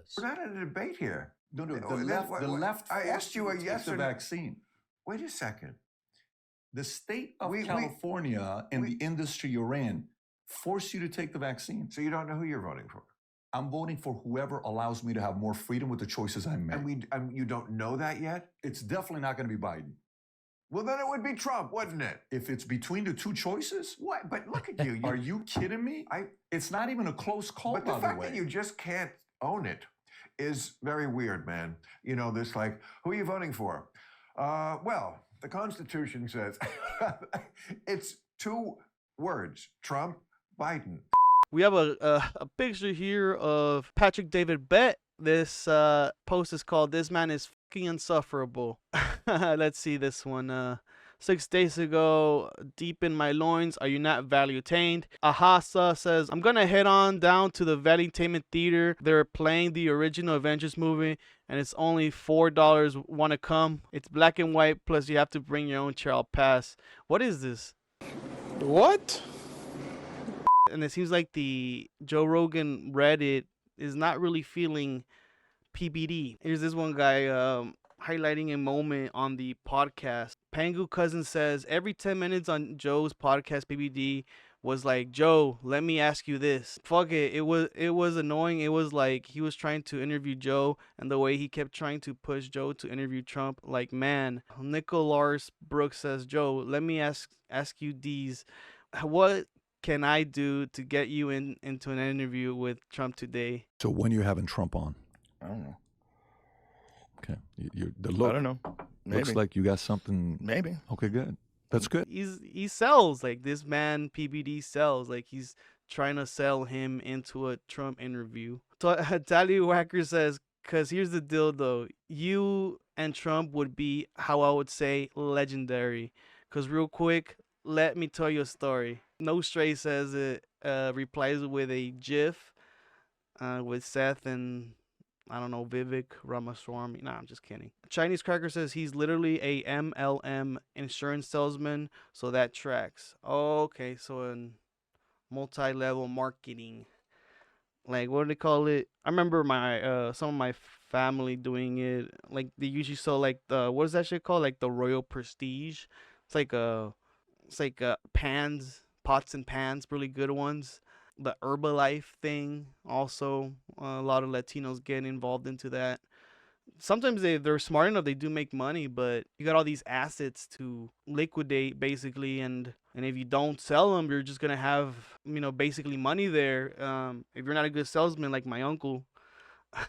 this. We're not in a debate here. No, the left I asked you a yes or or the vaccine. Wait a second. The state of California and the industry you're in force you to take the vaccine. So you don't know who you're voting for? I'm voting for whoever allows me to have more freedom with the choices I make. And you don't know that yet? It's definitely not going to be Biden. Well, then it would be Trump, wouldn't it? If it's between the two choices? What? But look at you. Are you kidding me? It's not even a close call, by the way. But the fact that you just can't own it is very weird, man. You know, this like, who are you voting for? Well, the Constitution says it's 2 words, Trump, Biden. We have a picture here of Patrick David Bett. This post is called "This Man is Fucking Insufferable." Let's see this one. 6 days ago, deep in my loins, are you not value-tained? Ahasa says, I'm gonna head on down to the Value-Tainment Theater. They're playing the original Avengers movie, and it's only $4. Wanna come? It's black and white, plus you have to bring your own chair. I'll pass. What is this? What? And it seems like the Joe Rogan Reddit is not really feeling PBD. Here's this one guy highlighting a moment on the podcast. Pangu Cousin says, every 10 minutes on Joe's podcast, PBD was like, Joe, let me ask you this. Fuck it. It was annoying. It was like he was trying to interview Joe, and the way he kept trying to push Joe to interview Trump. Like, man. Nicholas Brooks says, Joe, let me ask you these. What can I do to get you into an interview with Trump today? So when you're having Trump on? I don't know. Okay. The look. I don't know. Maybe. Looks like you got something. Maybe. Okay, good. That's good. He sells. Like, this man, PBD, sells. Like, he's trying to sell him into a Trump interview. So Tallywhacker says, because here's the deal, though. You and Trump would be, how I would say, legendary. Because real quick, let me tell you a story. No Stray says it, replies with a GIF with Seth and, I don't know, Vivek Ramaswamy. Nah, I'm just kidding. Chinese Cracker says he's literally a MLM insurance salesman, so that tracks. Okay, so in multi-level marketing. Like, what do they call it? I remember my some of my family doing it. Like, they usually sell, like, the, what is that shit called? Like, the Royal Prestige. It's like pans, pots and pans, really good ones. The Herbalife thing, also a lot of Latinos get involved into that. Sometimes they're smart enough, they do make money, but you got all these assets to liquidate, basically, and if you don't sell them, you're just gonna have, basically money there. If you're not a good salesman like my uncle,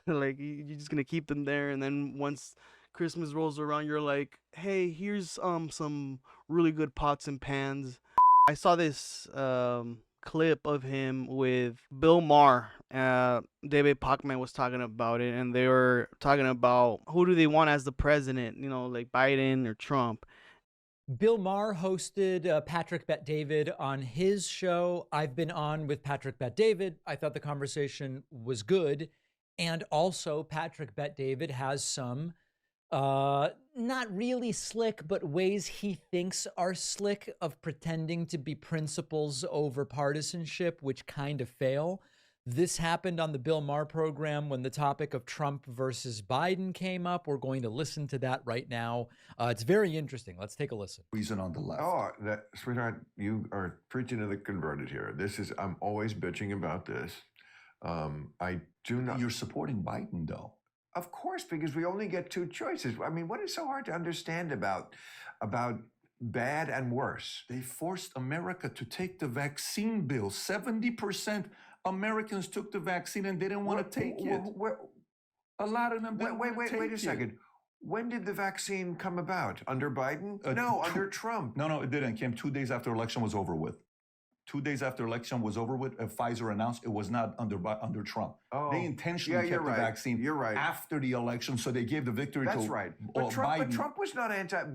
like, you're just gonna keep them there, and then once Christmas rolls around, you're like, hey, here's some really good pots and pans. I saw this clip of him with Bill Maher. David Pacman was talking about it, and they were talking about who do they want as the president, like Biden or Trump. Bill Maher hosted Patrick Bet-David on his show. I've been on with Patrick Bet-David. I thought the conversation was good. And also, Patrick Bet-David has some not really slick, but ways he thinks are slick of pretending to be principles over partisanship, which kind of fail. This happened on the Bill Maher program when the topic of Trump versus Biden came up. We're going to listen to that right now. It's very interesting. Let's take a listen. Reason on the left. Oh, sweetheart, you are preaching to the converted here. I'm always bitching about this. I do not. You're supporting Biden, though. Of course, because we only get 2 choices. I mean, what is so hard to understand about bad and worse? They forced America to take the vaccine bill. 70% Americans took the vaccine and they didn't want to take it. A lot of them didn't want to take it. Wait a second. When did the vaccine come about? Under Biden? No, under Trump. No, it didn't. It came 2 days after election was over with. 2 days after election was over with, Pfizer announced it was not under Trump. Oh, they intentionally kept the vaccine after the election, so they gave the victory to right. But Trump was not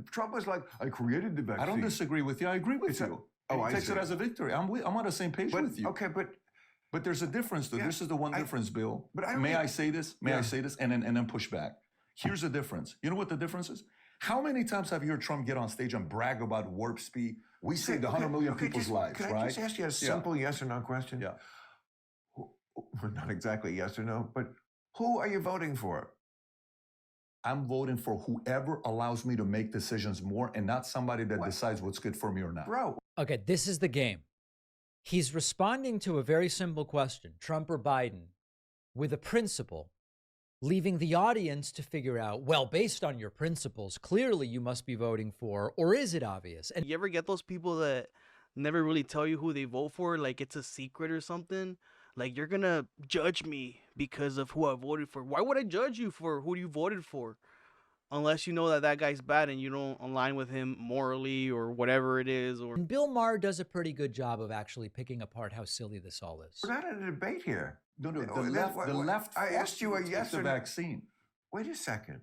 Trump was like, I created the vaccine. I don't disagree with you. I agree with you. He takes it as a victory. I'm on the same page with you. Okay, but there's a difference, though. Yeah, this is the one difference, Bill. But May I say this? May I say this? And then push back. Here's the difference. You know what the difference is? How many times have you heard Trump get on stage and brag about warp speed? We saved 100 million people's lives, right? Can I just ask you a simple yes or no question? Yeah. Not exactly yes or no, but Who are you voting for? I'm voting for whoever allows me to make decisions more and not somebody that decides what's good for me or not. Bro, Okay, this is the game. He's responding to a very simple question, Trump or Biden, with a principle, leaving the audience to figure out, well, based on your principles, clearly you must be voting for, or is it obvious? And You ever get those people that never really tell you who they vote for, like it's a secret or something? Like, you're gonna judge me because of who I voted for. Why would I judge you for who you voted for? Unless you know that that guy's bad and you don't align with him morally or whatever it is. Or Bill Maher does a pretty good job of actually picking apart how silly this all is. we're not in a debate here. No, Oh, the left. I asked you a forced yes the or no. vaccine. Wait a second.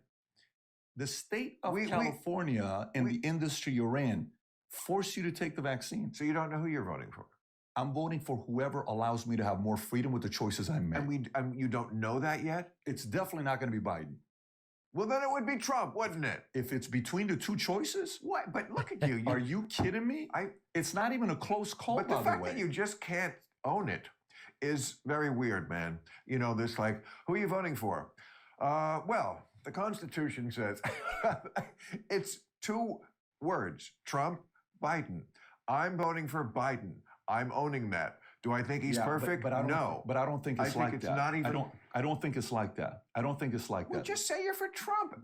The state of We- California and we- the industry you're in force you to take the vaccine. So you don't know who you're voting for? I'm voting for whoever allows me to have more freedom with the choices I make. And you don't know that yet? It's definitely not going to be Biden. Well, then it would be Trump, wouldn't it? If it's between the two choices, What? But look at you. are you kidding me? It's not even a close call, But the by fact the way. that you just can't own it is very weird, man. You know, this like, who are you voting for? Well, the Constitution says it's 2 words, Trump, Biden. I'm voting for Biden. I'm owning that. Do I think he's Yeah, perfect? But I don't, no. But I don't think I it's think like it's that. not even- I don't think it's like that. I don't think it's like Well, that. just say you're for Trump.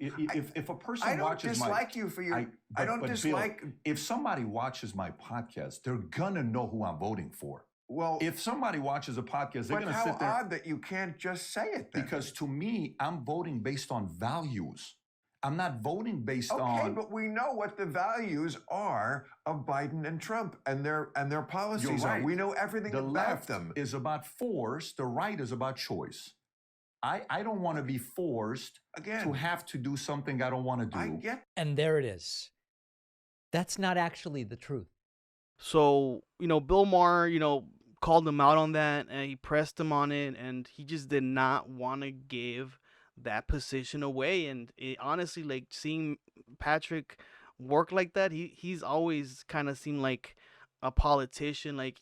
If a person I don't watches dislike you for your. I don't Bill, dislike. if somebody watches my podcast, they're gonna know who I'm voting for. Well, If somebody watches a podcast, they're but gonna how sit there. odd that you can't just say it then. Because to me, I'm voting based on values. I'm not voting based Okay, on. but we know what the values are of Biden and Trump and their policies You're are. right. We know everything The about left them. is about force. The right is about choice. I don't want to be forced Again, to have to do something I don't want to do. I get. And there it is. That's not actually the truth. so, Bill Maher, called him out on that and he pressed him on it, and he just did not want to give that position away. And it honestly, like, seeing Patrick work like that, he's always kind of seemed like a politician, like